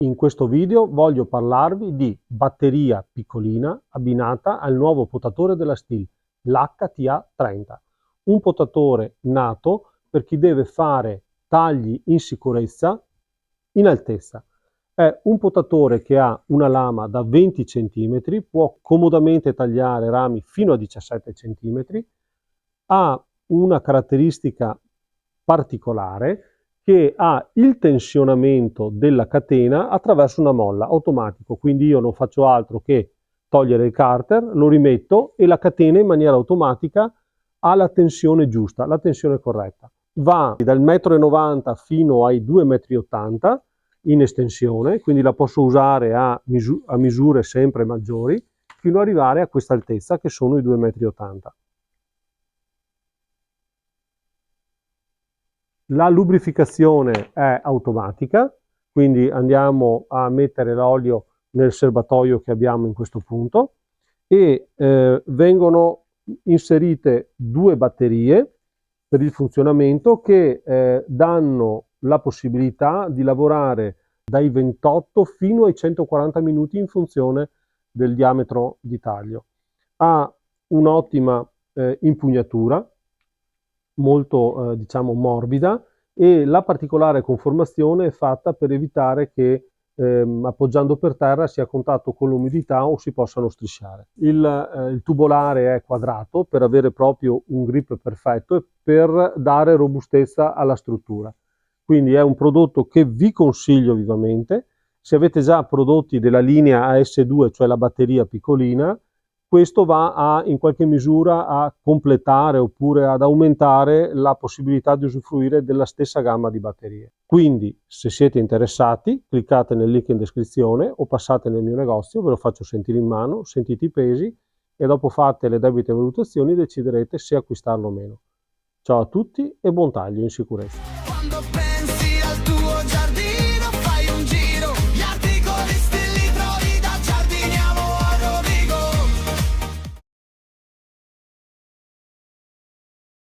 In questo video voglio parlarvi di batteria piccolina abbinata al nuovo potatore della Stihl, l'HTA30. Un potatore nato per chi deve fare tagli in sicurezza in altezza. È un potatore che ha una lama da 20 cm, può comodamente tagliare rami fino a 17 cm, ha una caratteristica particolare che ha il tensionamento della catena attraverso una molla automatico, quindi io non faccio altro che togliere il carter, lo rimetto e la catena in maniera automatica ha la tensione giusta, la tensione corretta. Va dal 1,90 m fino ai 2,80 m in estensione, quindi la posso usare a misure sempre maggiori, fino ad arrivare a questa altezza che sono i 2,80 m. La lubrificazione è automatica, quindi andiamo a mettere l'olio nel serbatoio che abbiamo in questo punto e vengono inserite due batterie per il funzionamento che danno la possibilità di lavorare dai 28 fino ai 140 minuti in funzione del diametro di taglio. Ha un'ottima impugnatura, molto diciamo morbida, e la particolare conformazione è fatta per evitare che appoggiando per terra sia a contatto con l'umidità o si possano strisciare. Il tubolare è quadrato per avere proprio un grip perfetto e per dare robustezza alla struttura. Quindi è un prodotto che vi consiglio vivamente. Se avete già prodotti della linea AS2, cioè la batteria piccolina, questo va in qualche misura a completare oppure ad aumentare la possibilità di usufruire della stessa gamma di batterie. Quindi, se siete interessati, cliccate nel link in descrizione o passate nel mio negozio, ve lo faccio sentire in mano, sentite i pesi e dopo fate le debite valutazioni deciderete se acquistarlo o meno. Ciao a tutti e buon taglio in sicurezza.